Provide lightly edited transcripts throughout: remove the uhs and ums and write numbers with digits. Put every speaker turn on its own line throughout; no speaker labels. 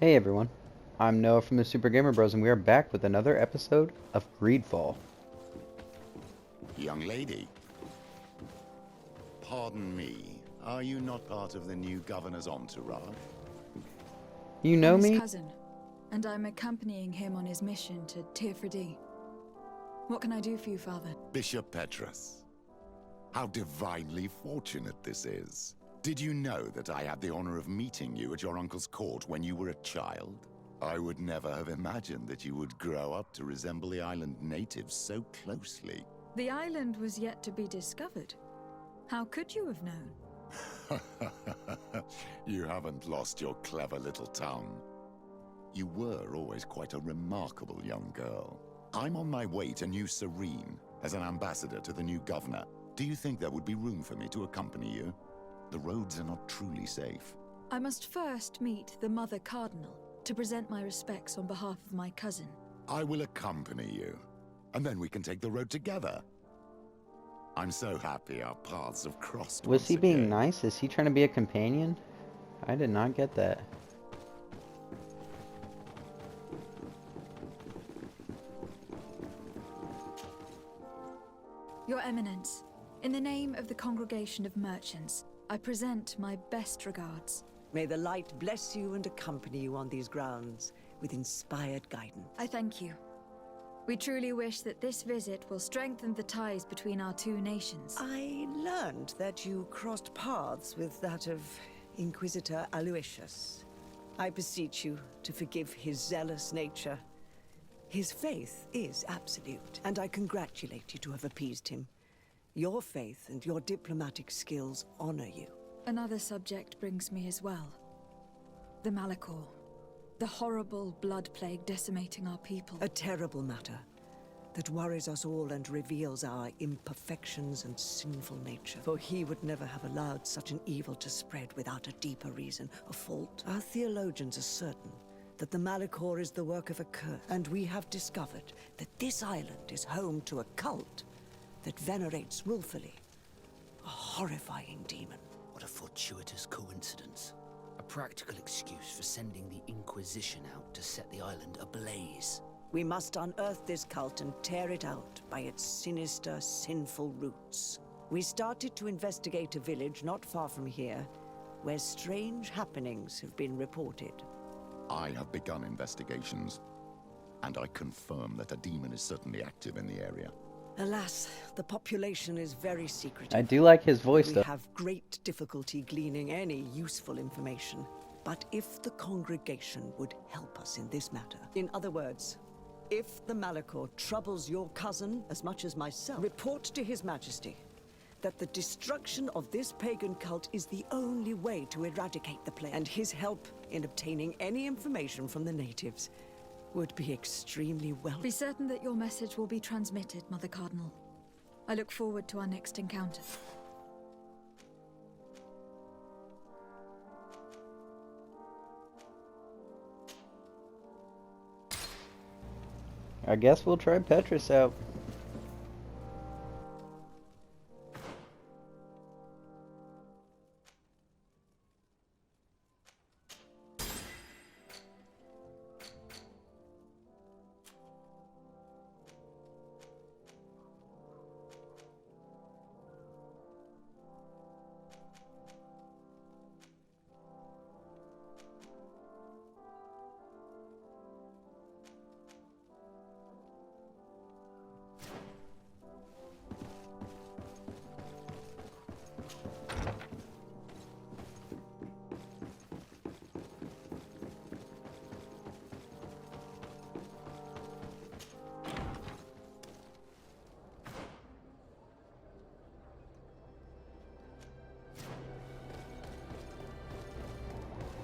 Hey everyone, I'm Noah from the Super Gamer Bros, and we are back with another episode of GreedFall.
Young lady, pardon me, are you not part of the new governor's entourage?
You know
I'm his
me?
cousin, and I'm accompanying him on his mission to Tirfredi. What can I do for you, Father?
Bishop Petrus. How divinely fortunate this is. Did you know that I had the honor of meeting you at your uncle's court when you were a child? I would never have imagined that you would grow up to resemble the island natives so closely.
The island was yet to be discovered. How could you have known?
You haven't lost your clever little tongue. You were always quite a remarkable young girl. I'm on my way to New Serene as an ambassador to the new governor. Do you think there would be room for me to accompany you? The roads are not truly safe.
I must first meet the Mother Cardinal to present my respects on behalf of my cousin.
I will accompany you, and then we can take the road together. I'm so happy our paths have crossed
Was
once
he being
again.
nice? Is he trying to be a companion? I did not get that.
Your Eminence, in the name of the Congregation of Merchants, I present my best regards.
May the light bless you and accompany you on these grounds with inspired guidance.
I thank you. We truly wish that this visit will strengthen the ties between our two nations.
I learned that you crossed paths with that of Inquisitor Aloysius. I beseech you to forgive his zealous nature. His faith is absolute, and I congratulate you to have appeased him. Your faith and your diplomatic skills honor you.
Another subject brings me as well. The Malachor. The horrible blood plague decimating our people.
A terrible matter that worries us all and reveals our imperfections and sinful nature. For he would never have allowed such an evil to spread without a deeper reason, a fault. Our theologians are certain that the Malachor is the work of a curse, and we have discovered that this island is home to a cult that venerates willfully a horrifying demon.
What a fortuitous coincidence. A practical excuse for sending the Inquisition out to set the island ablaze.
We must unearth this cult and tear it out by its sinister, sinful roots. We started to investigate a village not far from here, where strange happenings have been reported.
I have begun investigations, and I confirm that a demon is certainly active in the area.
Alas, the population is very secretive.
I do like his voice
We
though.
have great difficulty gleaning any useful information. But if the congregation would help us in this matter, in other words, if the Malachor troubles your cousin as much as myself, report to His Majesty that the destruction of this pagan cult is the only way to eradicate the plague, and his help in obtaining any information from the natives would be extremely welcome.
Be certain that your message will be transmitted, Mother Cardinal. I look forward to our next encounter.
I guess we'll try Petrus out.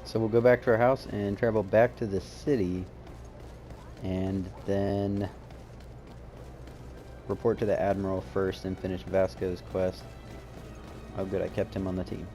So we'll go back to our house and travel back to the city, and then report to the Admiral first and finish Vasco's quest. Oh good, I kept him on the team.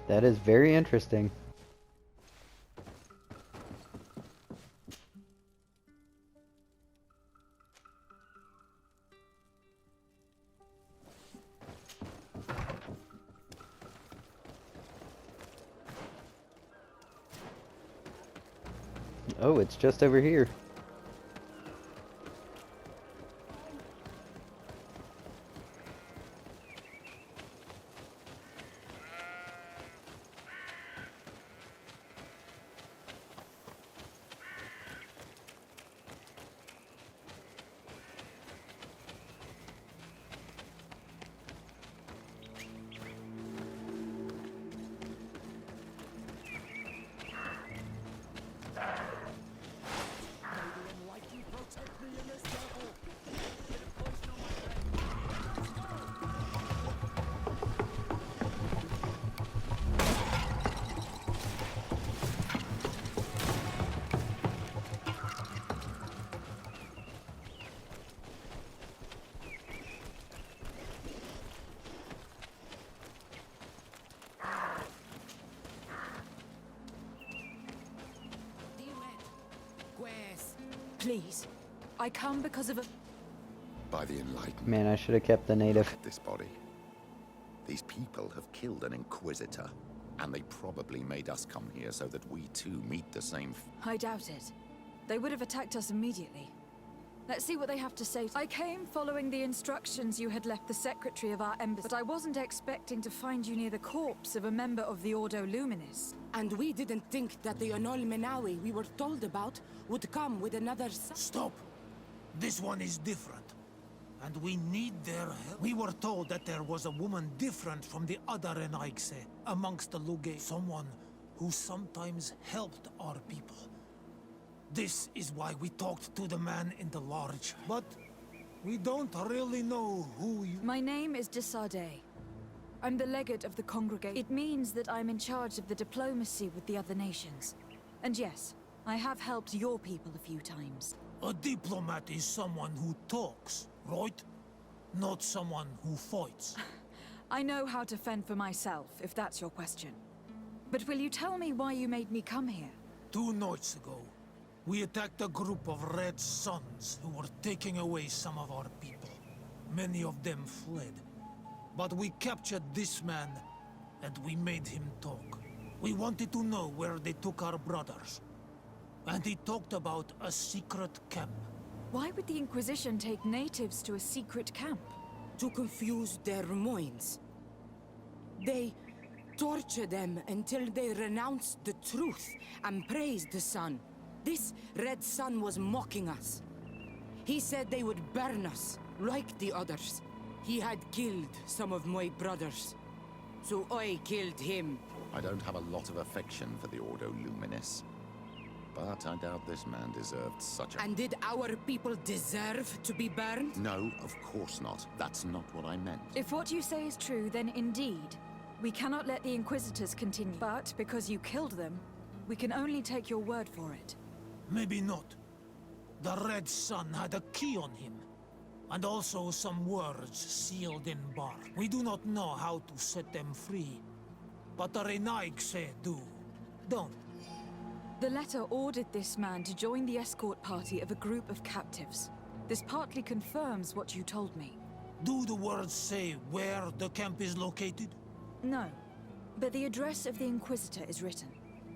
That is very interesting. Oh, it's just over here.
Please. I come because of a...
By the Enlightenment,
Man, I should have kept the native.
this body. These people have killed an Inquisitor, and they probably made us come here so that we too meet the same
I doubt it. They would have attacked us immediately. Let's see what they have to say. I came following the instructions you had left the secretary of our embassy, but I wasn't expecting to find you near the corpse of a member of the Ordo Luminis.
And we didn't think that the Anol Menawi we were told about would come with another son.
Stop! This one is different. And we need their help. We were told that there was a woman different from the other Renaigse amongst the Luge. Someone who sometimes helped our people. This is why we talked to the man in the lodge. But we don't really know who you...
My name is Desardet. I'm the legate of the congregation. It means that I'm in charge of the diplomacy with the other nations. And yes, I have helped your people a few times.
A diplomat is someone who talks, right? Not someone who fights.
I know how to fend for myself, if that's your question. But will you tell me why you made me come here?
2 nights ago, we attacked a group of Red Suns who were taking away some of our people. Many of them fled. But we captured this man, and we made him talk. We wanted to know where they took our brothers. And he talked about a secret camp.
Why would the Inquisition take natives to a secret camp?
To confuse their minds. They torture them until they renounce the truth and praise the sun. This Red Sun was mocking us. He said they would burn us, like the others. He had killed some of my brothers, so I killed him.
I don't have a lot of affection for the Ordo Luminis. But I doubt this man deserved such a...
And did our people deserve to be burned?
No, of course not. That's not what I meant.
If what you say is true, then indeed, we cannot let the Inquisitors continue. But because you killed them, we can only take your word for it.
Maybe not. The Red Sun had a key on him. And also some words sealed in bark. We do not know how to set them free. But the Renaigse do. Don't.
The letter ordered this man to join the escort party of a group of captives. This partly confirms what you told me.
Do the words say where the camp is located?
No, but the address of the Inquisitor is written.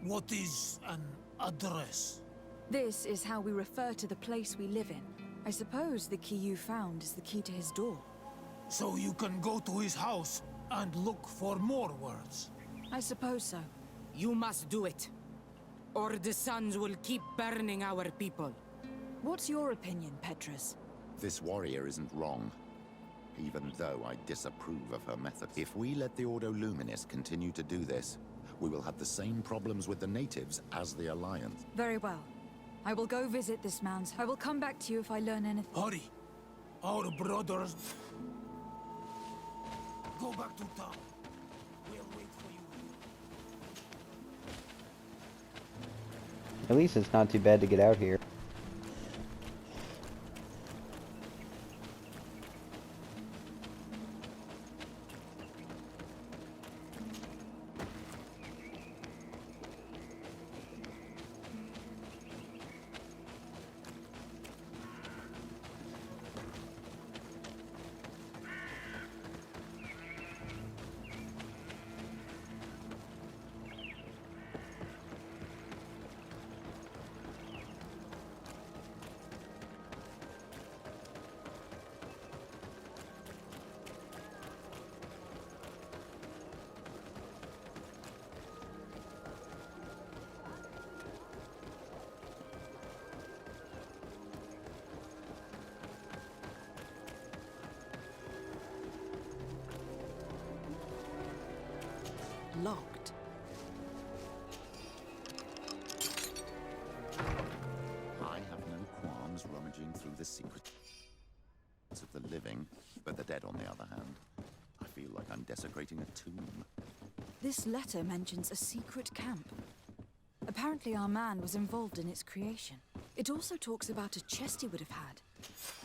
What is an address?
This is how we refer to the place we live in. I suppose the key you found is the key to his door.
So you can go to his house and look for more words.
I suppose so.
You must do it. Or the suns will keep burning our people.
What's your opinion, Petrus?
This warrior isn't wrong. Even though I disapprove of her method. If we let the Ordo Luminis continue to do this, we will have the same problems with the natives as the Alliance.
Very well. I will go visit this man's. I will come back to you if I learn anything.
Hurry! Our brothers... Go back to town. We'll wait for you.
At least it's not too bad to get out here.
locked.
I have no qualms rummaging through the secrets of the living, but the dead, on the other hand, I feel like I'm desecrating a tomb.
This letter mentions a secret camp. Apparently our man was involved in its creation. It also talks about a chest he would have had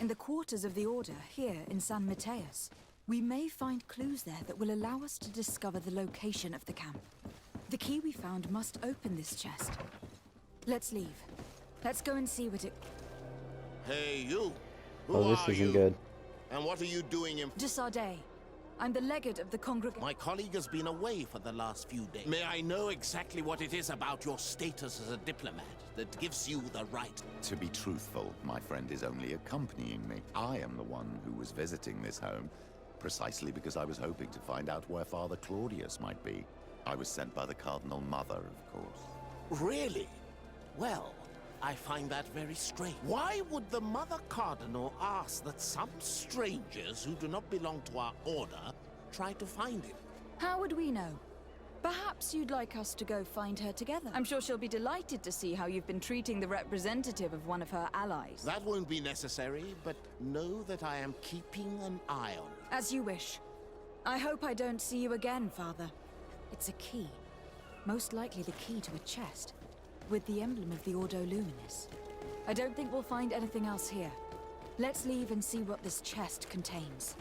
in the quarters of the Order here in San Mateus. We may find clues there that will allow us to discover the location of the camp. The key we found must open this chest. Let's leave. Let's go and see what it...
Hey, you! Who
Oh, this
are
isn't
you?
good.
And what are you doing in...
De Sardet. I'm the legate of the congregation.
My colleague has been away for the last few days. May I know exactly what it is about your status as a diplomat that gives you the right?
To be truthful, my friend is only accompanying me. I am the one who was visiting this home, precisely because I was hoping to find out where Father Claudius might be. I was sent by the Cardinal Mother, of course.
Really? Well, I find that very strange. Why would the Mother Cardinal ask that some strangers who do not belong to our order try to find him?
How would we know? Perhaps you'd like us to go find her together. I'm sure she'll be delighted to see how you've been treating the representative of one of her allies.
That won't be necessary, but know that I am keeping an eye on you.
As you wish. I hope I don't see you again, Father. It's a key. Most likely the key to a chest, with the emblem of the Ordo Luminis. I don't think we'll find anything else here. Let's leave and see what this chest contains.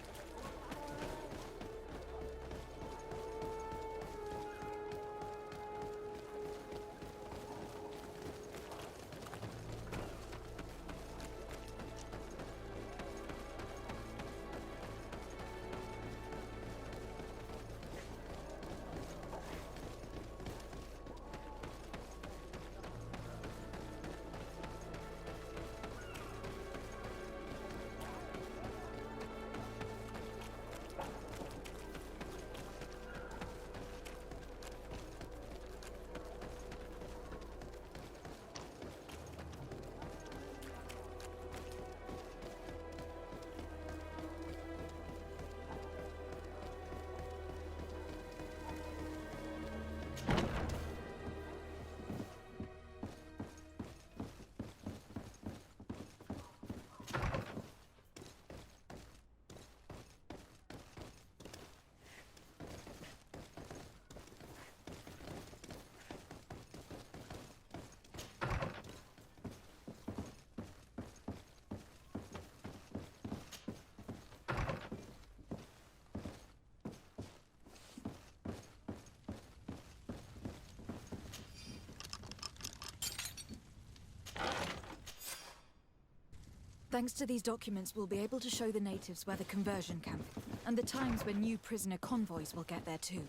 Thanks to these documents, we'll be able to show the natives where the conversion camp, and the times when new prisoner convoys will get there too.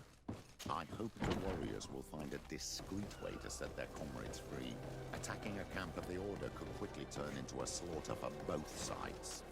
I hope the warriors will find a discreet way to set their comrades free. Attacking a camp of the Order could quickly turn into a slaughter for both sides.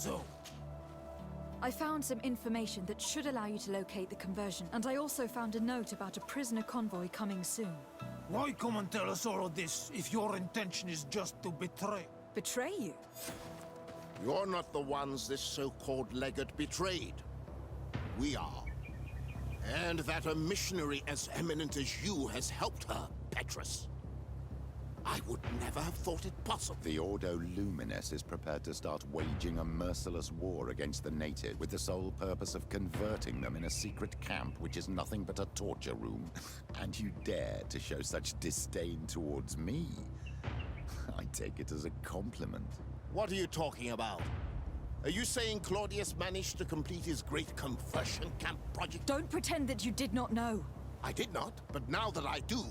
So,
I found some information that should allow you to locate the conversion, and I also found a note about a prisoner convoy coming soon.
why come and tell us all of this if your intention is just to betray?
Betray you?
You're not the ones this so-called legate betrayed. We are. And that a missionary as eminent as you has helped her, Petrus. I would never have thought it possible.
The Ordo Luminous is prepared to start waging a merciless war against the natives with the sole purpose of converting them in a secret camp which is nothing but a torture room. And you dare to show such disdain towards me? I take it as a compliment.
What are you talking about? Are you saying Claudius managed to complete his great conversion camp project?
Don't pretend that you did not know.
I did not, but now that I do,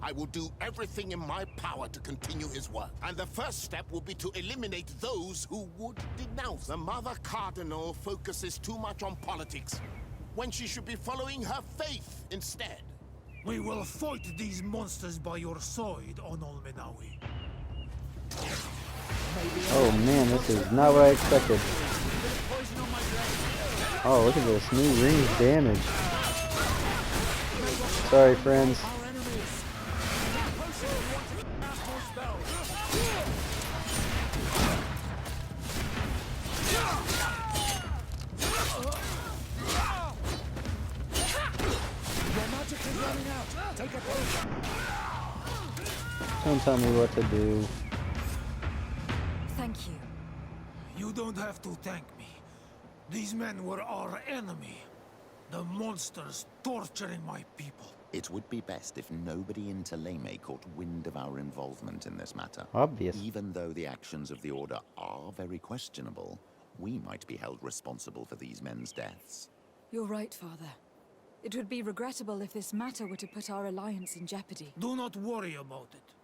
I will do everything in my power to continue his work. And the first step will be to eliminate those who would denounce. The Mother Cardinal focuses too much on politics, when she should be following her faith instead.
We will fight these monsters by your side, Onol Menawi.
Oh man, this is not what I expected. Oh, look at this new range damage. Sorry, friends. Don't tell me what to do.
Thank you.
You don't have to thank me. These men were our enemy. The monsters torturing my people.
It would be best if nobody in Teleme caught wind of our involvement in this matter.
Obvious.
Even though the actions of the Order are very questionable, we might be held responsible for these men's deaths.
You're right, Father. It would be regrettable if this matter were to put our alliance in jeopardy.
Do not worry about it.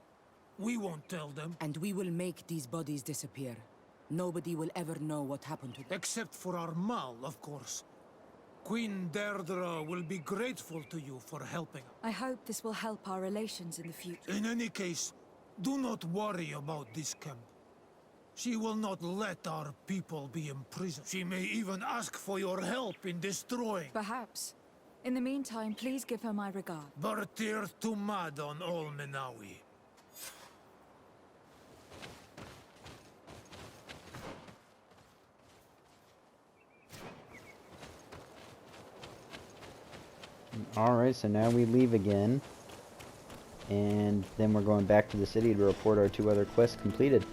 We won't tell them.
And we will make these bodies disappear. Nobody will ever know what happened to them.
Except for our Mal, of course. Queen Deirdre will be grateful to you for helping.
I hope this will help our relations in the future.
In any case, do not worry about this camp. She will not let our people be imprisoned. She may even ask for your help in destroying.
Perhaps. In the meantime, please give her my regard.
Bartir Tumad on all Menawi.
Alright, so now we leave again. And then we're going back to the city to report our 2 other quests completed.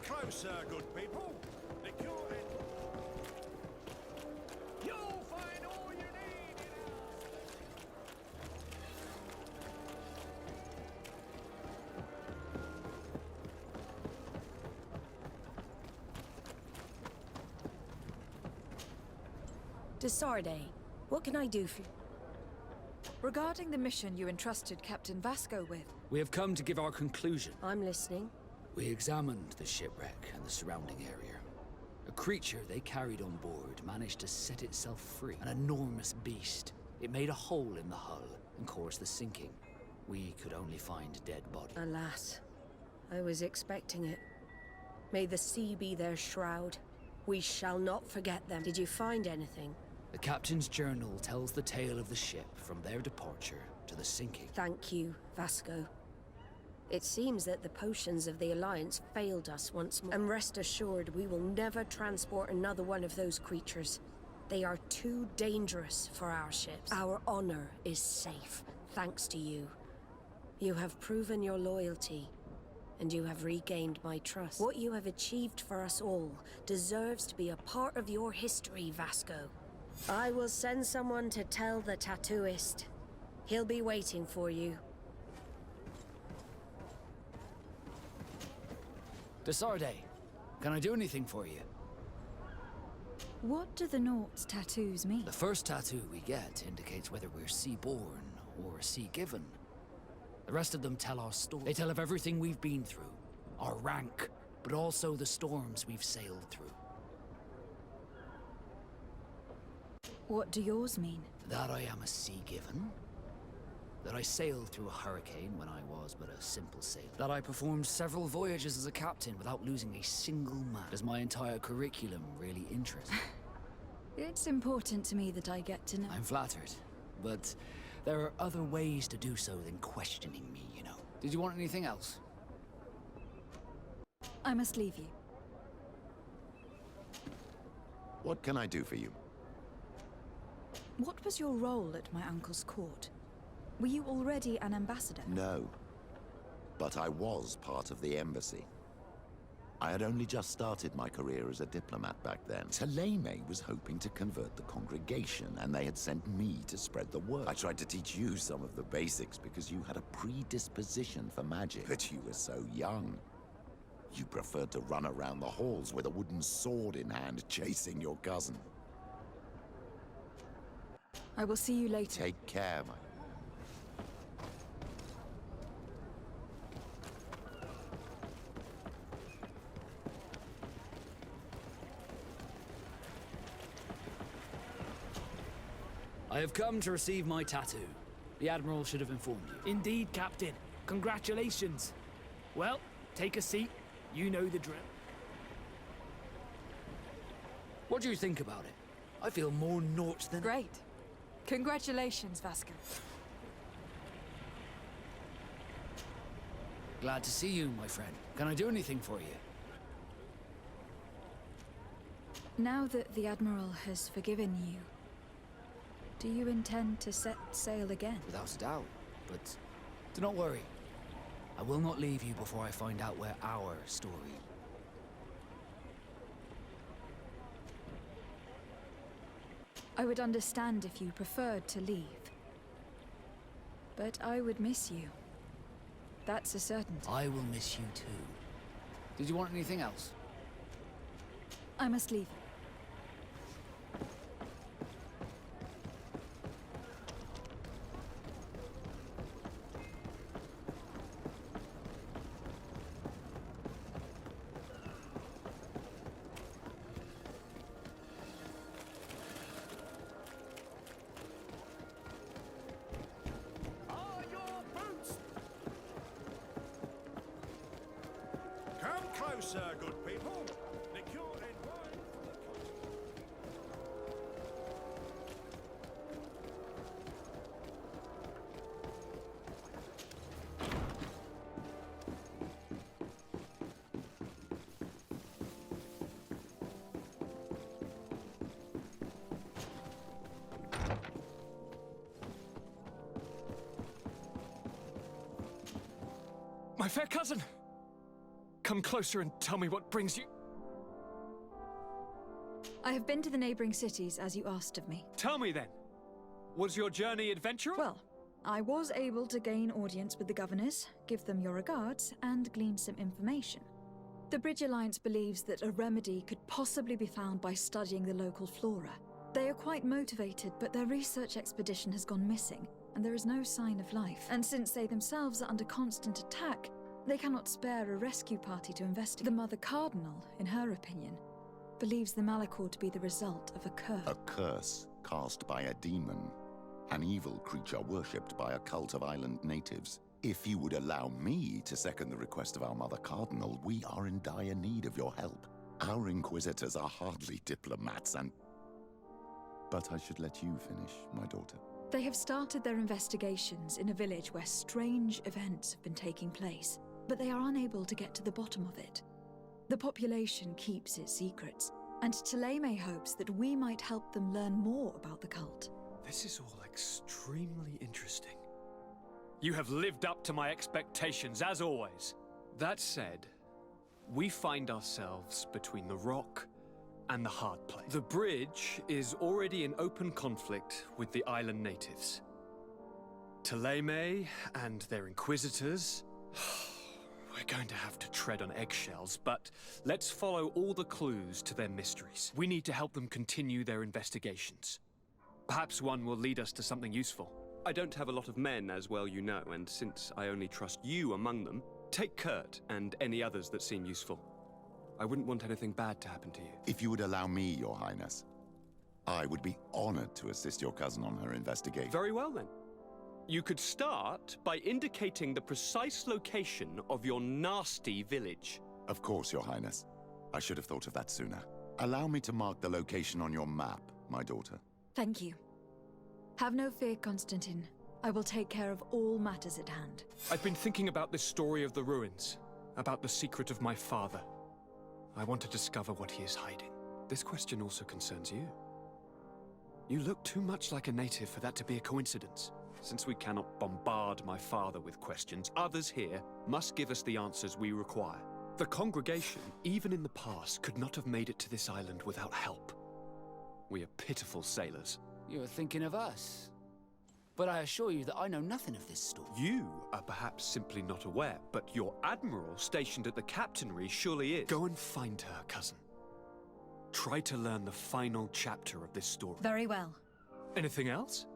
closer, good people. The cure is... You'll find all you need in
Desarde, what can I do for you?
Regarding the mission you entrusted Captain Vasco with,
We have come to give our conclusion.
I'm listening.
We examined the shipwreck and the surrounding area. A creature they carried on board managed to set itself free. An enormous beast. It made a hole in the hull and caused the sinking. We could only find dead bodies.
Alas, I was expecting it. May the sea be their shroud. We shall not forget them. Did you find anything?
The captain's journal tells the tale of the ship from their departure to the sinking.
Thank you, Vasco. It seems that the potions of the Alliance failed us once more. And rest assured, we will never transport another one of those creatures. They are too dangerous for our ships. Our honor is safe, thanks to you. You have proven your loyalty, and you have regained my trust. What you have achieved for us all deserves to be a part of your history, Vasco. I will send someone to tell the tattooist. He'll be waiting for you.
Desarde, can I do anything for you?
what do the Naught's tattoos mean?
The first tattoo we get indicates whether we're sea-born or sea-given. The rest of them tell our story. They tell of everything we've been through, our rank, but also the storms we've sailed through.
What do yours mean?
That I am a sea-given. That I sailed through a hurricane when I was but a simple sailor. That I performed several voyages as a captain without losing a single man. Does my entire curriculum really interest?
It's important to me that I get to know.
I'm flattered, but there are other ways to do so than questioning me, you know. Did you want anything else?
I must leave you.
What can I do for you?
What was your role at my uncle's court? Were you already an ambassador?
No. But I was part of the embassy. I had only just started my career as a diplomat back then. Taleme was hoping to convert the congregation, and they had sent me to spread the word. I tried to teach you some of the basics because you had a predisposition for magic. But you were so young. You preferred to run around the halls with a wooden sword in hand, chasing your cousin.
I will see you later.
Take care, my...
I have come to receive my tattoo. The Admiral should have informed you.
Indeed, Captain. Congratulations. Well, take a seat. You know the drill.
What do you think about it? I feel more Naut than...
Great. Congratulations, Vasco.
Glad to see you, my friend. Can I do anything for you?
Now that the Admiral has forgiven you, do you intend to set sail again?
Without a doubt. But do not worry. I will not leave you before I find out where our story...
I would understand if you preferred to leave. But I would miss you. That's a certainty.
I will miss you too. Did you want anything else?
I must leave.
Are your boots? Come closer, good people. The cure in wine for the coast.
My fair cousin! Come closer and tell me what brings you...
I have been to the neighboring cities, as you asked of me.
Tell me then. Was your journey adventurous?
Well, I was able to gain audience with the governors, give them your regards, and glean some information. The Bridge Alliance believes that a remedy could possibly be found by studying the local flora. They are quite motivated, but their research expedition has gone missing, and there is no sign of life. And since they themselves are under constant attack, they cannot spare a rescue party to investigate. The Mother Cardinal, in her opinion, believes the Malachor to be the result of a curse.
A curse cast by a demon. An evil creature worshipped by a cult of island natives. If you would allow me to second the request of our Mother Cardinal, we are in dire need of your help. Our Inquisitors are hardly diplomats and... But I should let you finish, my daughter.
They have started their investigations in a village where strange events have been taking place, but they are unable to get to the bottom of it. The population keeps its secrets, and Taleme hopes that we might help them learn more about the cult.
This is all extremely interesting. You have lived up to my expectations, as always. That said, we find ourselves between the rock and the hard place. The bridge is already in open conflict with the island natives. Taleme and their inquisitors... We're going to have to tread on eggshells, but let's follow all the clues to their mysteries. We need to help them continue their investigations. Perhaps one will lead us to something useful.
I don't have a lot of men, as well you know, and since I only trust you among them, take Kurt and any others that seem useful. I wouldn't want anything bad to happen to you.
If you would allow me, Your Highness, I would be honored to assist your cousin on her investigation.
Very well, then. You could start by indicating the precise location of your nasty village.
Of course, Your Highness. I should have thought of that sooner. Allow me to mark the location on your map, my daughter.
Thank you. Have no fear, Constantine. I will take care of all matters at hand.
I've been thinking about this story of the ruins, about the secret of my father. I want to discover what he is hiding. This question also concerns you. You look too much like a native for that to be a coincidence. Since we cannot bombard my father with questions, others here must give us the answers we require. The congregation, even in the past, could not have made it to this island without help. We are pitiful sailors.
You're thinking of us. But I assure you that I know nothing of this story.
You are perhaps simply not aware, but your admiral stationed at the captainry surely is.
Go and find her, cousin. Try to learn the final chapter of this story.
Very well.
Anything else?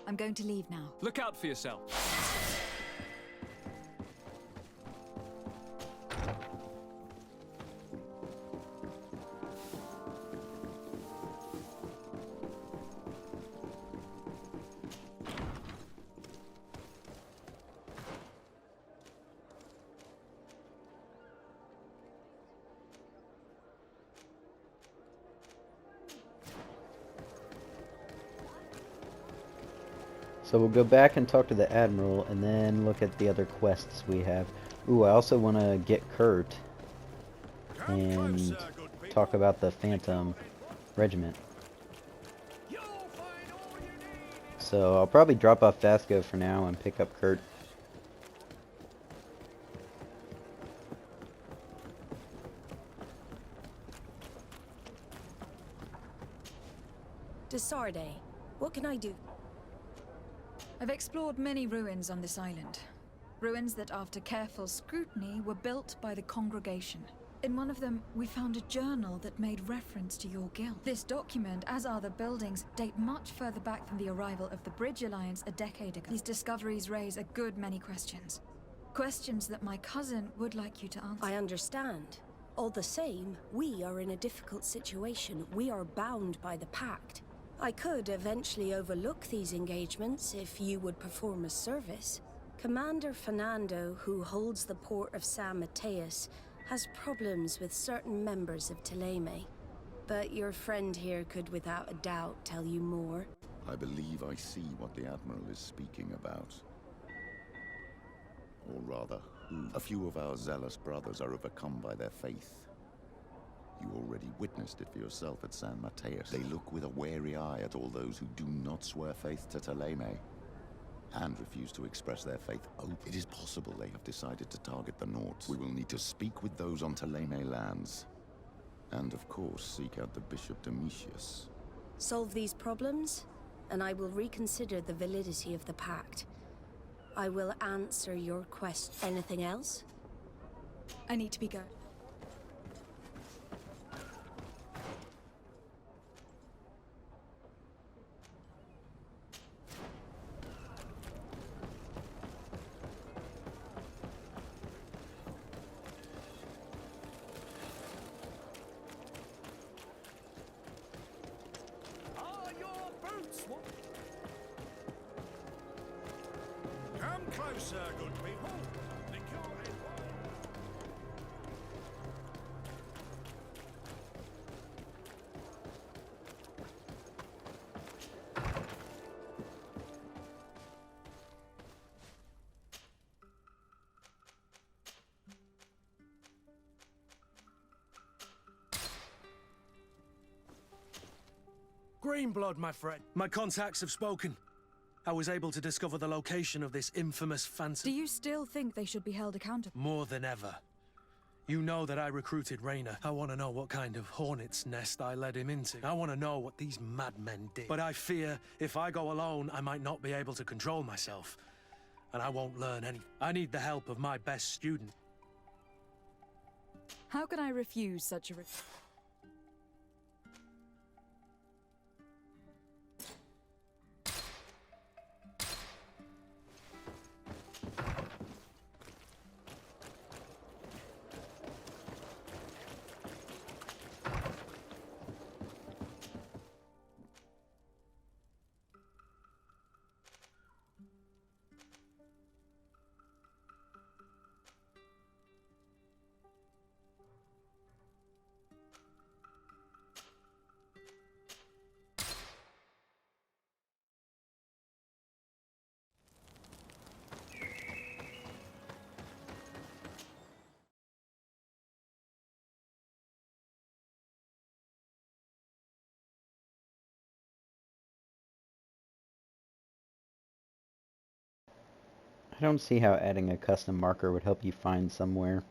I'm going to leave now.
Look out for yourself.
So we'll go back and talk to the Admiral, and then look at the other quests we have. Ooh, I also want to get Kurt and talk about the Phantom Regiment. So I'll probably drop off Vasco for now and pick up Kurt.
Desarde, what can I do?
I've explored many ruins on this island. Ruins that, after careful scrutiny, were built by the congregation. In one of them, we found a journal that made reference to your guild. This document, as are the buildings, date much further back than the arrival of the Bridge Alliance a decade ago. These discoveries raise a good many questions. Questions that my cousin would like you to answer.
I understand. All the same, we are in a difficult situation. We are bound by the pact. I could eventually overlook these engagements if you would perform a service. Commander Fernando, who holds the port of San Mateus, has problems with certain members of Taleme. But your friend here could without a doubt tell you more.
I believe I see what the Admiral is speaking about. Or rather, who. A few of our zealous brothers are overcome by their faith. You already witnessed it for yourself at San Mateus. They look with a wary eye at all those who do not swear faith to Thélème and refuse to express their faith openly. It is possible they have decided to target the Nords. We will need to speak with those on Thélème lands. And of course, seek out the Bishop Domitius.
Solve these problems, and I will reconsider the validity of the pact. I will answer your quest. Anything else?
I need to be going.
Come closer, good people. Lick your head.
Greenblood, my friend. My contacts have spoken. I was able to discover the location of this infamous phantom.
Do you still think they should be held accountable?
More than ever. You know that I recruited Raynor. I want to know what kind of hornet's nest I led him into. I want to know what these madmen did. But I fear if I go alone, I might not be able to control myself. And I won't learn any. I need the help of my best student.
How can I refuse such a
I don't see how adding a custom marker would help you find somewhere.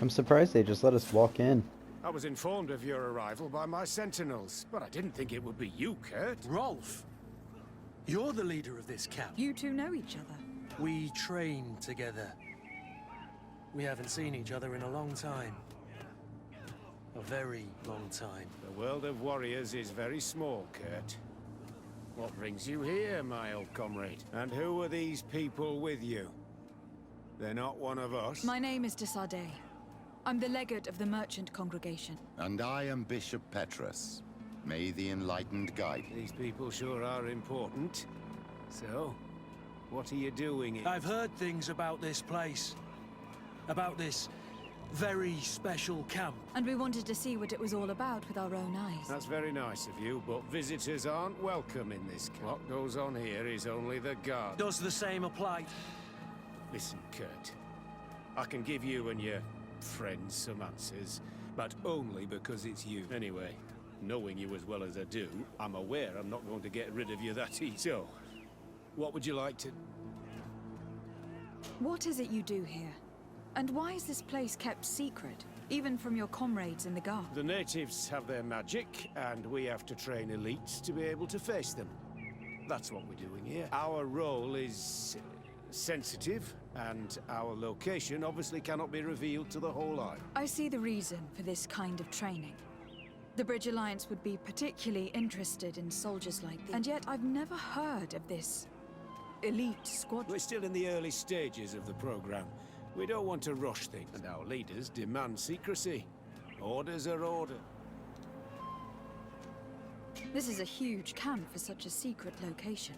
I'm surprised they just let us walk in.
I was informed of your arrival by my sentinels, but I didn't think it would be you, Kurt.
Rolf! You're the leader of this camp.
You two know each other.
We train together. We haven't seen each other in a long time. A very long time.
The world of warriors is very small, Kurt. What brings you here, my old comrade? And who are these people with you? They're not one of us?
My name is de Sardet. I'm the legate of the merchant congregation.
And I am Bishop Petrus. May the enlightened guide you.
These people sure are important. So, what are you doing here?
I've heard things about this place. About this very special camp.
And we wanted to see what it was all about with our own eyes.
That's very nice of you, but visitors aren't welcome in this camp. What goes on here is only the guard.
Does the same apply?
Listen, Kurt. I can give you and your friends some answers, but only because it's you. Anyway, knowing you as well as I do, I'm aware I'm not going to get rid of you that easy. So, what would you like to...
What is it you do here? And why is this place kept secret, even from your comrades in the guard?
The natives have their magic, and we have to train elites to be able to face them. That's what we're doing here. Our role is sensitive, and our location obviously cannot be revealed to the whole island.
I see the reason for this kind of training. The Bridge Alliance would be particularly interested in soldiers like these. And yet I've never heard of this elite squadron.
We're still in the early stages of the program. We don't want to rush things, and our leaders demand secrecy. Orders are order.
This is a huge camp for such a secret location.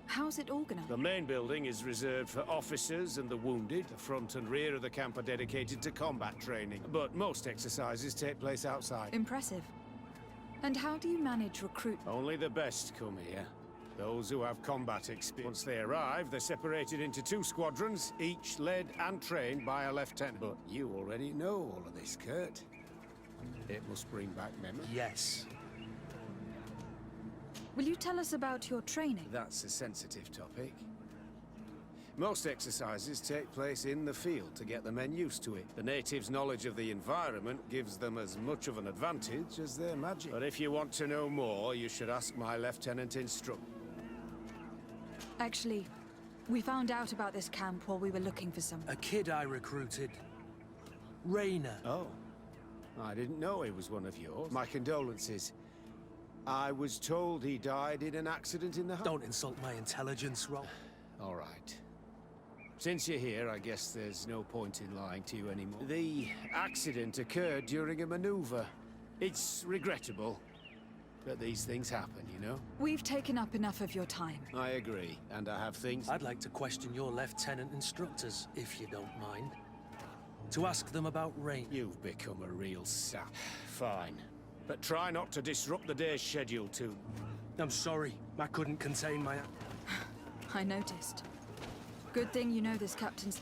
How's it organized?
The main building is reserved for officers and the wounded. The front and rear of the camp are dedicated to combat training. But most exercises take place outside.
Impressive. And how do you manage recruit?
Only the best come here. Those who have combat experience. Once they arrive, they're separated into 2 squadrons, each led and trained by a lieutenant. But you already know all of this, Kurt. It must bring back memories.
Yes.
Will you tell us about your training?
That's a sensitive topic. Most exercises take place in the field to get the men used to it. The natives' knowledge of the environment gives them as much of an advantage as their magic. But if you want to know more, you should ask my lieutenant instructor.
Actually, we found out about this camp while we were looking for someone.
A kid I recruited. Rainer.
Oh. I didn't know he was one of yours. My condolences. I was told he died in an accident in the house.
Don't insult my intelligence, Rob.
All right. Since you're here, I guess there's no point in lying to you anymore. The accident occurred during a maneuver. It's regrettable, but these things happen, you know?
We've taken up enough of your time.
I agree, and I have things...
I'd like to question your lieutenant instructors, if you don't mind. To ask them about Rain.
You've become a real sap. Fine. But try not to disrupt the day's schedule too.
I'm sorry. I couldn't contain my...
I noticed. Good thing you know this captain's...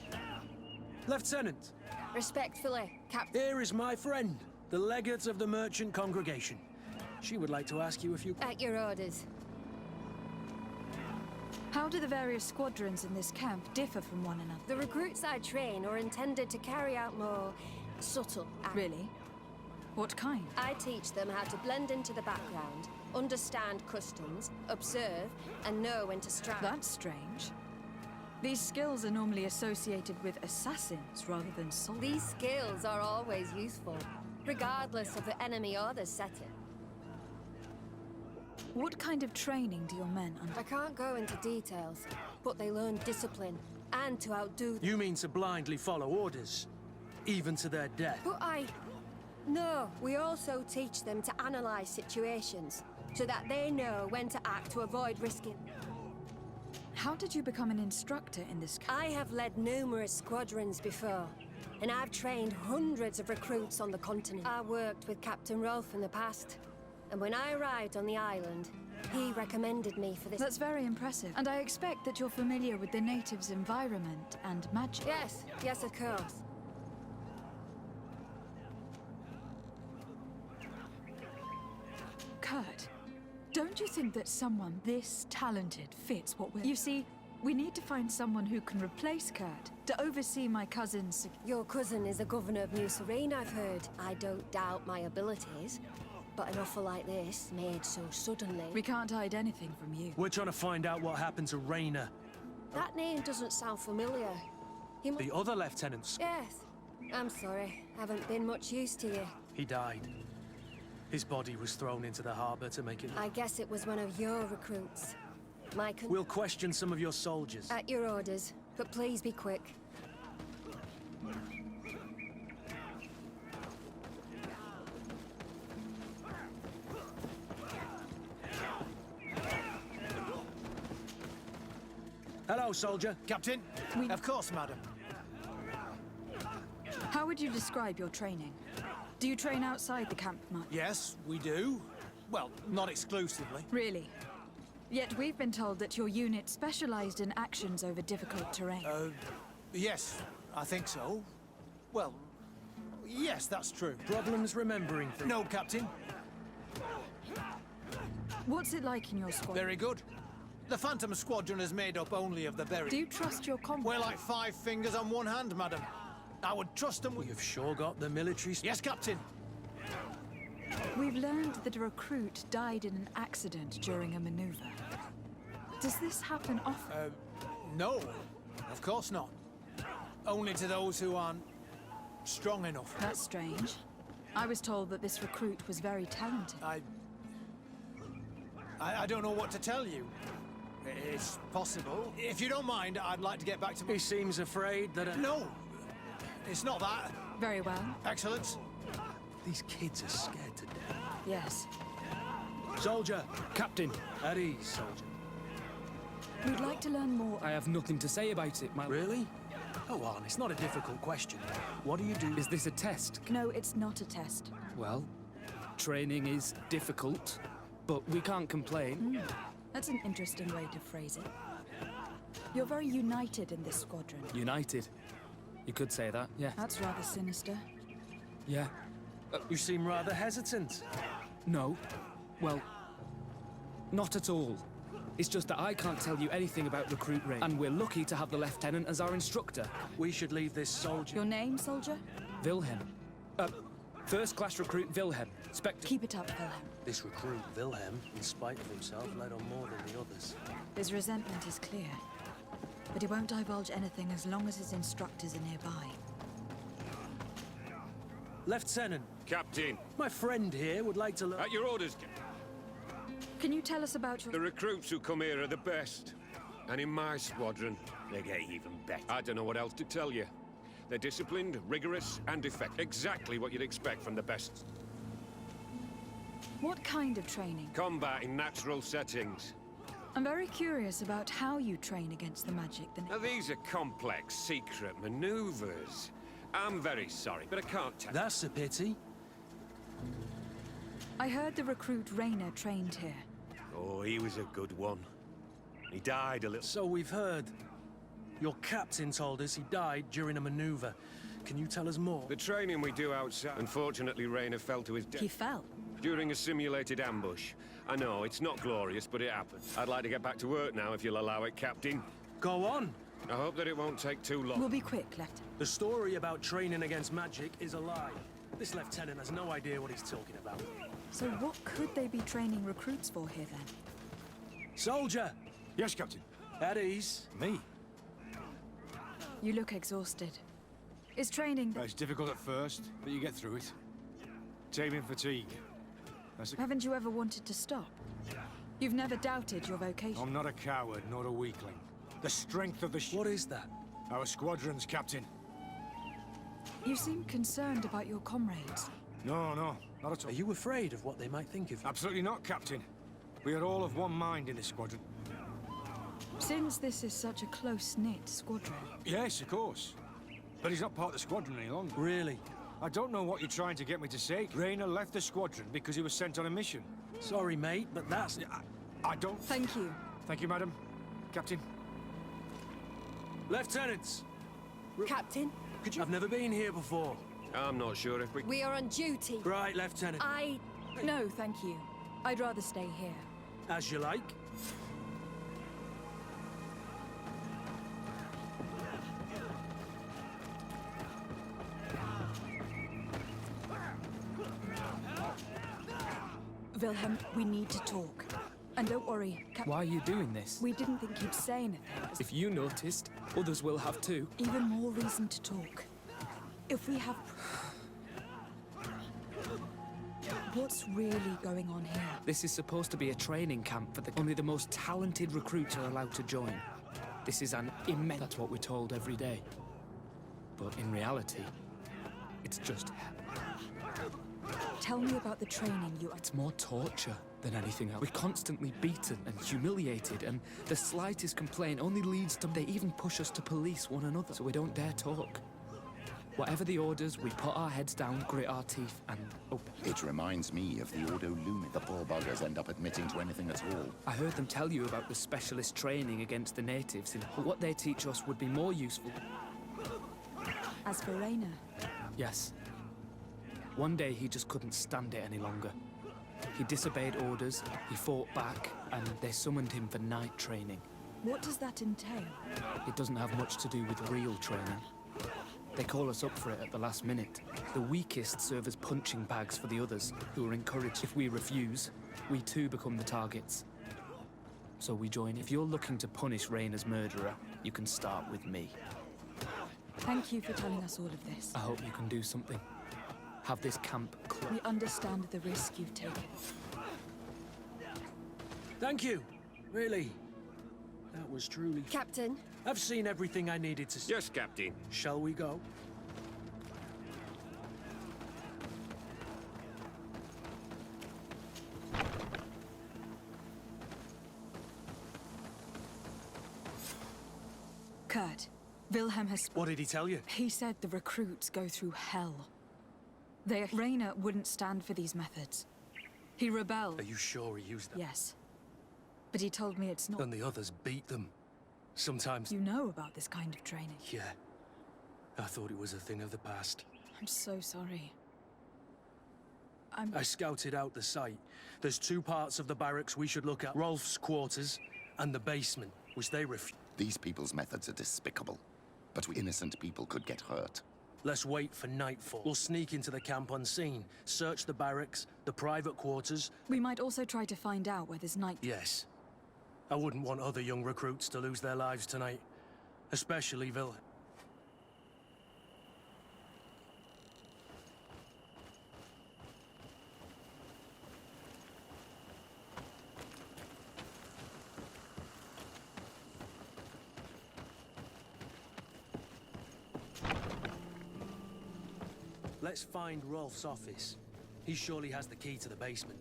Lieutenant!
Respectfully, Captain.
Here is my friend, the legate of the merchant congregation. She would like to ask you a few...
At your orders.
How do the various squadrons in this camp differ from one another?
The recruits I train are intended to carry out more subtle acts.
Really? What kind?
I teach them how to blend into the background, understand customs, observe, and know when to strike.
That's strange. These skills are normally associated with assassins rather than soldiers.
These skills are always useful, regardless of the enemy or the setting.
What kind of training do your men undergo?
I can't go into details, but they learn discipline and to outdo...
You mean to blindly follow orders, even to their death?
But No, we also teach them to analyze situations, so that they know when to act to avoid risking.
How did you become an instructor in this camp?
I have led numerous squadrons before, and I've trained hundreds of recruits on the continent. I worked with Captain Rolfe in the past, and when I arrived on the island, he recommended me for this.
That's very impressive, and I expect that you're familiar with the natives' environment and magic.
Yes, of course.
Kurt, don't you think that someone this talented fits what we're... You see, we need to find someone who can replace Kurt to oversee my cousin's...
Your cousin is the governor of New Serene, I've heard. I don't doubt my abilities, but an offer like this, made so suddenly...
We can't hide anything from you.
We're trying to find out what happened to Rainer.
That name doesn't sound familiar.
The other lieutenants?
Yes. I'm sorry. Haven't been much use to you.
He died. His body was thrown into the harbor to make it...
I guess it was one of your recruits.
We'll question some of your soldiers.
At your orders, but please be quick.
Hello, soldier.
Captain? Of course, madam.
How would you describe your training? Do you train outside the camp much?
Yes, we do. Well, not exclusively.
Really? Yet we've been told that your unit specialized in actions over difficult terrain.
Yes, I think so. Well, yes, that's true.
Problems remembering things?
No, Captain.
What's it like in your squad?
Very good. The Phantom Squadron is made up only of the very...
Do you trust your comrades?
We're like 5 fingers on one hand, madam. I would trust them with...
You've sure got the military...
Yes, Captain.
We've learned that a recruit died in an accident during a maneuver. Does this happen often?
No, of course not. Only to those who aren't strong enough.
That's strange. I was told that this recruit was very talented.
I don't know what to tell you. It's possible. If you don't mind, I'd like to get back to my...
He seems afraid that...
No! It's not that.
Very well.
Excellence.
These kids are scared to death.
Yes.
Soldier!
Captain!
At ease, soldier.
We'd like to learn more.
I have nothing to say about it, my...
Really? Go on, it's not a difficult question. What do you do?
Is this a test?
No, it's not a test.
Well, training is difficult, but we can't complain.
That's an interesting way to phrase it. You're very united in this squadron.
United. You could say that, yeah.
That's rather sinister.
Yeah.
You seem rather hesitant.
No. Well, not at all. It's just that I can't tell you anything about recruit Rain, and we're lucky to have the lieutenant as our instructor.
We should leave this soldier...
Your name, soldier?
Wilhelm. First-class recruit Wilhelm. Spectre...
Keep it up, Wilhelm.
This recruit, Wilhelm, in spite of himself, led on more than the others.
His resentment is clear. But he won't divulge anything as long as his instructors are nearby.
Lieutenant.
Captain.
My friend here would like to learn...
At your orders,
Can you tell us about your...
The recruits who come here are the best. And in my squadron, they get even better. I don't know what else to tell you. They're disciplined, rigorous, and effective. Exactly what you'd expect from the best.
What kind of training?
Combat in natural settings.
I'm very curious about how you train against the magic that...
Now, these are complex, secret maneuvers. I'm very sorry, but I can't tell.
That's a pity.
I heard the recruit Rainer trained here.
Oh, he was a good one. He died a little...
So we've heard. Your captain told us he died during a maneuver. Can you tell us more?
The training we do outside... Unfortunately, Rainer fell to his death.
He fell?
During a simulated ambush. I know, it's not glorious, but it happened. I'd like to get back to work now, if you'll allow it, Captain.
Go on.
I hope that it won't take too long.
We'll be quick, Lieutenant.
The story about training against magic is a lie. This lieutenant has no idea what he's talking about.
So what could they be training recruits for here, then?
Soldier!
Yes, Captain.
At ease.
Me?
You look exhausted. Is training...
It's difficult at first, but you get through it. Taming fatigue.
Haven't you ever wanted to stop? You've never doubted your vocation.
I'm not a coward, nor a weakling. The strength of the
What is that?
Our squadron's captain.
You seem concerned about your comrades.
No, not at all.
Are you afraid of what they might think of you?
Absolutely not, Captain. We are all of one mind in this squadron.
Since this is such a close-knit squadron...
Yes, of course. But he's not part of the squadron any longer.
Really?
I don't know what you're trying to get me to say. Rainer left the squadron because he was sent on a mission.
Sorry, mate, but that's...
I don't...
Thank you.
Thank you, madam. Captain.
Lieutenants!
Captain?
I've never been here before.
I'm not sure if we...
We are on duty.
Right, Lieutenant.
No, thank you. I'd rather stay here.
As you like.
Wilhelm, we need to talk. And don't worry,
Why are you doing this?
we didn't think you'd say anything.
If you noticed, others will have too.
Even more reason to talk. If we have... What's really going on here?
This is supposed to be a training camp for only the most talented recruits are allowed to join. This is an immense... That's what we're told every day. But in reality, it's just hell.
Tell me about the training you...
It's more torture than anything else. We're constantly beaten and humiliated, and the slightest complaint only leads to... They even push us to police one another, so we don't dare talk. Whatever the orders, we put our heads down, grit our teeth, and open.
It reminds me of the Ordo Lumen. The poor buggers end up admitting to anything at all.
I heard them tell you about the specialist training against the natives, and what they teach us would be more useful.
As for Rainer...
Yes. One day he just couldn't stand it any longer. He disobeyed orders, he fought back, and they summoned him for night training.
What does that entail?
It doesn't have much to do with real training.
They call us up for it at the last minute. The weakest serve as punching bags for the others, who are encouraged. If we refuse, we too become the targets. So we join. If you're looking to punish Rayna's murderer, you can start with me.
Thank you for telling us all of this.
I hope you can do something. Have this camp closed.
We understand the risk you've taken.
Thank you. Really. That was truly...
Captain.
I've seen everything I needed to see.
Yes, Captain.
Shall we go?
Kurt, Wilhelm has...
What did he tell you?
He said the recruits go through hell. Rayna wouldn't stand for these methods. He rebelled.
Are you sure he used them?
Yes. But he told me it's not...
And the others beat them. Sometimes...
You know about this kind of training?
Yeah. I thought it was a thing of the past.
I'm so sorry.
I scouted out the site. There's 2 parts of the barracks we should look at. Rolf's quarters and the basement, which they refuse.
These people's methods are despicable, but innocent people could get hurt.
Let's wait for nightfall. We'll sneak into the camp unseen, search the barracks, the private quarters.
We might also try to find out where there's night...
Yes. I wouldn't want other young recruits to lose their lives tonight. Especially Wilhelm. Let's find Rolf's office. He surely has the key to the basement.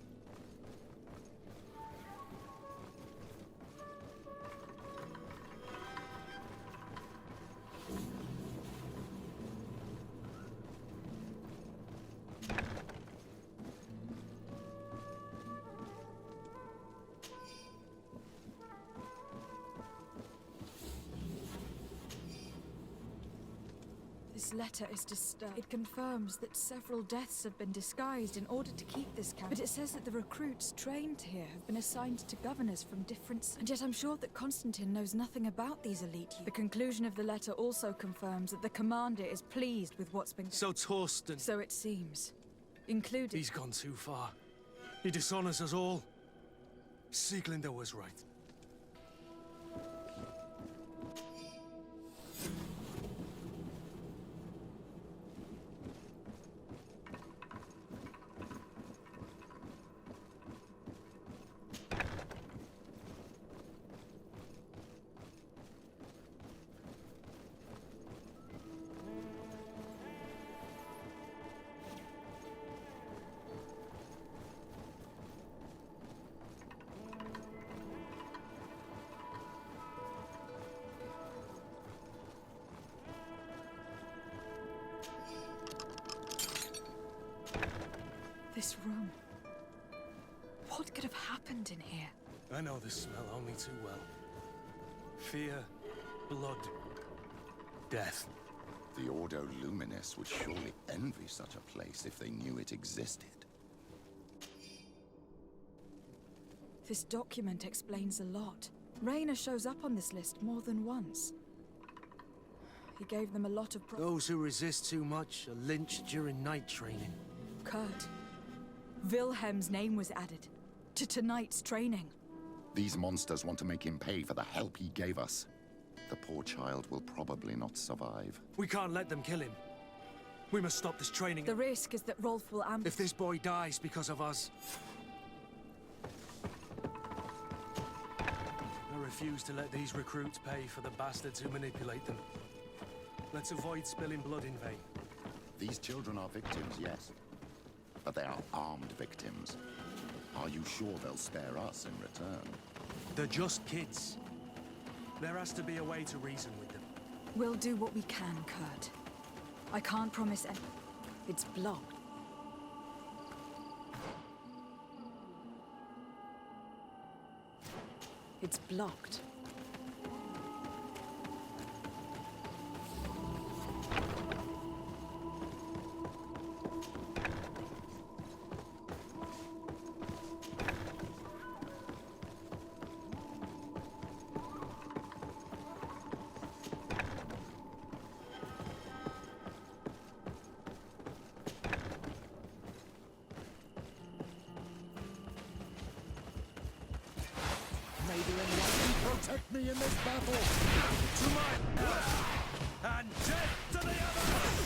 This letter is disturbed. It confirms that several deaths have been disguised in order to keep this camp. But it says that the recruits trained here have been assigned to governors from different... And yet I'm sure that Constantine knows nothing about these elite youth. The conclusion of the letter also confirms that the commander is pleased with what's been...
So Torsten...
So it seems. Including...
He's gone too far. He dishonors us all. Sieglinder was right.
This room. What could have happened in here?
I know this smell only too well. Fear, blood, death.
The Ordo Luminis would surely envy such a place if they knew it existed.
This document explains a lot. Rayna shows up on this list more than once. He gave them a lot of
Those who resist too much are lynched during night training.
Kurt. Wilhelm's name was added to tonight's training.
These monsters want to make him pay for the help he gave us. The poor child will probably not survive.
We can't let them kill him. We must stop this training.
The risk is that Rolf will
If this boy dies because of us... I refuse to let these recruits pay for the bastards who manipulate them. Let's avoid spilling blood in vain.
These children are victims, yes. But they are armed victims. Are you sure they'll spare us in return?
They're just kids. There has to be a way to reason with them.
We'll do what we can, Kurt. I can't promise any... It's blocked. It's blocked.
protect me in this battle.
To my and death to the others!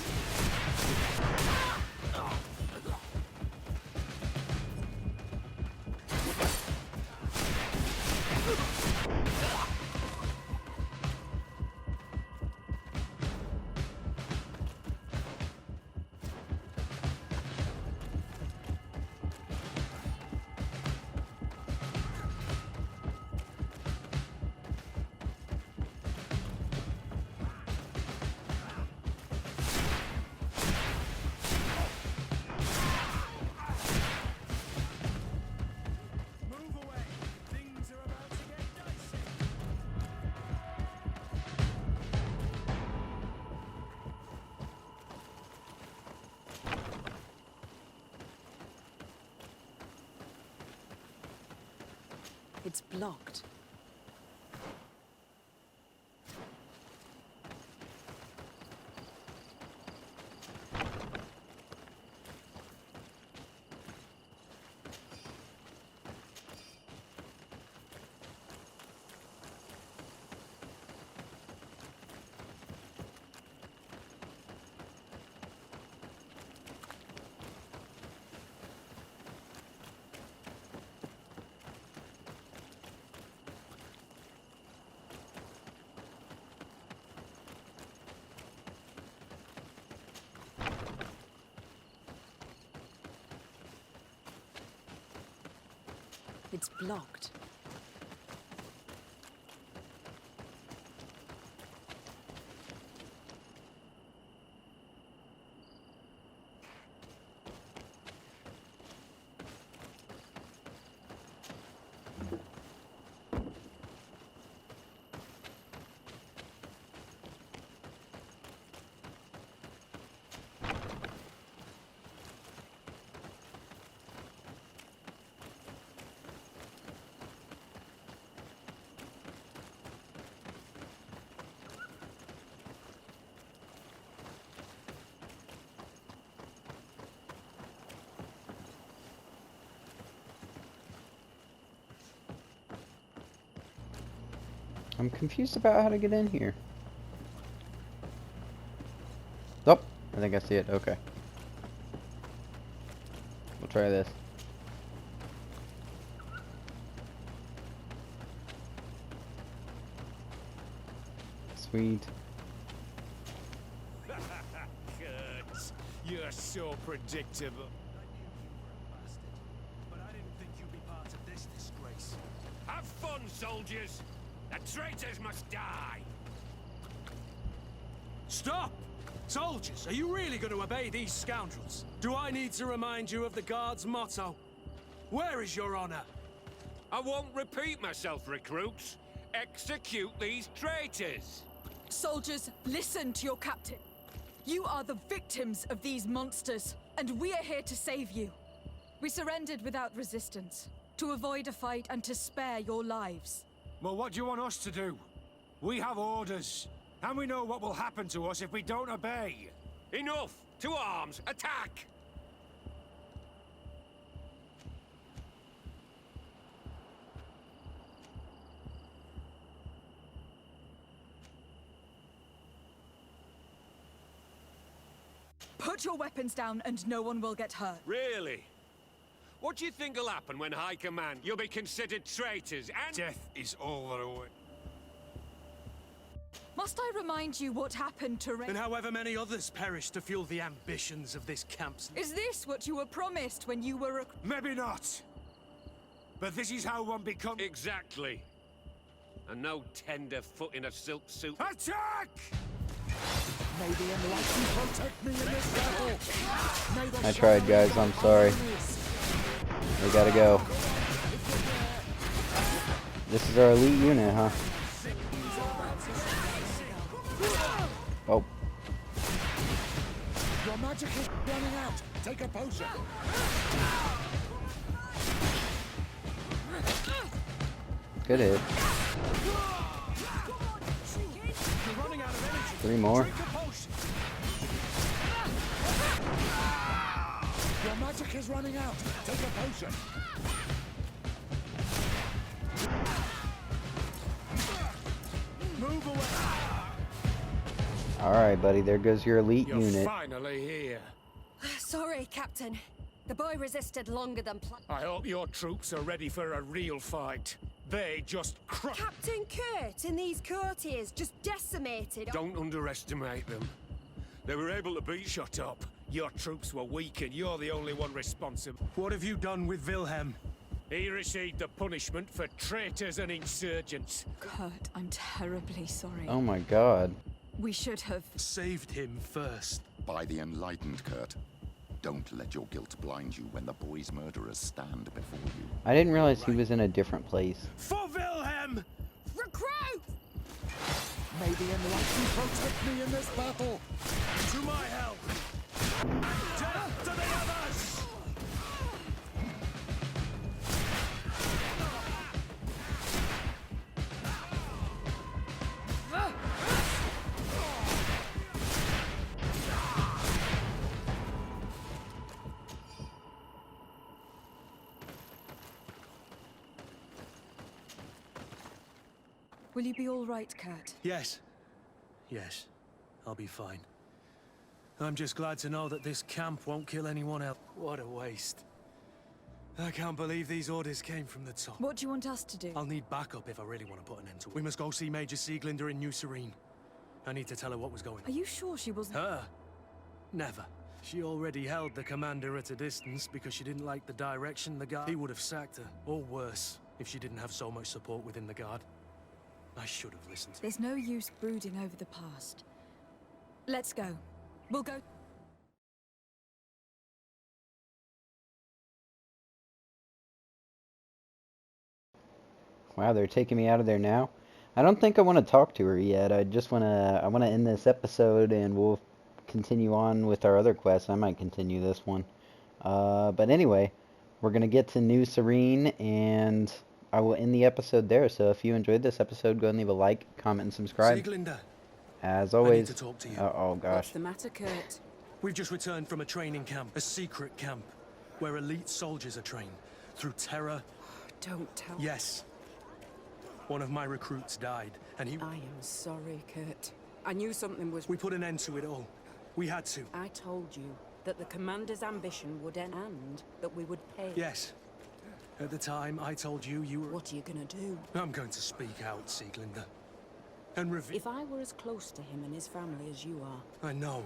It's blocked. It's blocked.
I'm confused about how to get in here. Oh, I think I see it. Okay. We'll try this. Sweet.
Kurt, you're so predictable.
But I didn't think you'd be part of this disgrace.
Have fun, soldiers! The traitors must die!
Stop! Soldiers, are you really going to obey these scoundrels? Do I need to remind you of the Guard's motto? Where is your honor?
I won't repeat myself, recruits. Execute these traitors!
Soldiers, listen to your captain. You are the victims of these monsters, and we are here to save you. We surrendered without resistance, to avoid a fight and to spare your lives.
Well, what do you want us to do? We have orders, and we know what will happen to us if we don't obey.
Enough! To arms! Attack!
Put your weapons down and no one will get hurt.
Really? What do you think will happen when High Command? You'll be considered traitors and—
Death is all that awaits.
Must I remind you what happened to
And however many others perished to fuel the ambitions of this camp.
Is this what you were promised when you were
Maybe not. But this is how one becomes—
Exactly. And no tender foot in a silk suit.
Attack!
May the enlightened protect me in this battle. May the
I tried, guys. I'm sorry. We gotta go. This is our elite unit, huh? Oh.
Your magic is running out. Take a potion.
Good hit. 3 more.
Your magic is running out. Take a potion.
Alright, buddy, there goes your elite
You're
unit.
finally here.
Sorry, Captain. The boy resisted longer than planned.
I hope your troops are ready for a real fight. They just
Captain Kurt and these courtiers just decimated.
Don't underestimate them. They were able to beat shut up. Your troops were weak and you're the only one responsible.
What have you done with Wilhelm?
He received the punishment for traitors and insurgents.
Kurt, I'm terribly sorry.
Oh my god.
We should have
saved him first.
By the enlightened, Kurt. Don't let your guilt blind you when the boy's murderers stand before you.
I didn't realize he was in a different place.
For Wilhelm!
Recruit!
May the enlightened protect me in this battle!
To my help! Death to the others!
Will you be all right, Kurt?
Yes. Yes. I'll be fine. I'm just glad to know that this camp won't kill anyone else. What a waste. I can't believe these orders came from the top.
What do you want us to do?
I'll need backup if I really want to put an end to it. We must go see Major Sieglinder in New Serene. I need to tell her what was going on.
Are you sure she wasn't?
Her? Never. She already held the commander at a distance because she didn't like the direction the guard... He would have sacked her, or worse, if she didn't have so much support within the guard. I should have listened.
There's no use brooding over the past. Let's go. We'll go...
Wow, they're taking me out of there now. I don't think I want to talk to her yet. I want to end this episode and we'll continue on with our other quests. I might continue this one. But anyway, we're going to get to New Serene and I will end the episode there. So if you enjoyed this episode, go and leave a like, comment, and subscribe.
Sieglinder.
As always.
I need to talk to you.
Oh gosh.
What's the matter, Kurt?
We've just returned from a training camp, a secret camp, where elite soldiers are trained through terror.
Don't tell.
Yes. One of my recruits died, and he...
I am sorry, Kurt. I knew something was...
We put an end to it all. We had to.
I told you that the commander's ambition would end and that we would pay.
Yes. At the time, I told you you were...
What are you gonna do?
I'm going to speak out, Sieglinder. And reveal...
If I were as close to him and his family as you are...
I know.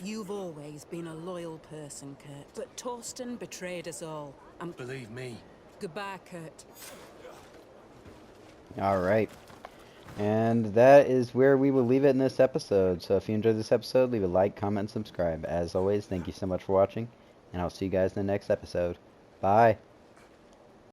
You've always been a loyal person, Kurt. But Torsten betrayed us all. And...
Believe me.
Goodbye, Kurt.
Alright. And that is where we will leave it in this episode. So if you enjoyed this episode, leave a like, comment, and subscribe. As always, thank you so much for watching. And I'll see you guys in the next episode. Bye.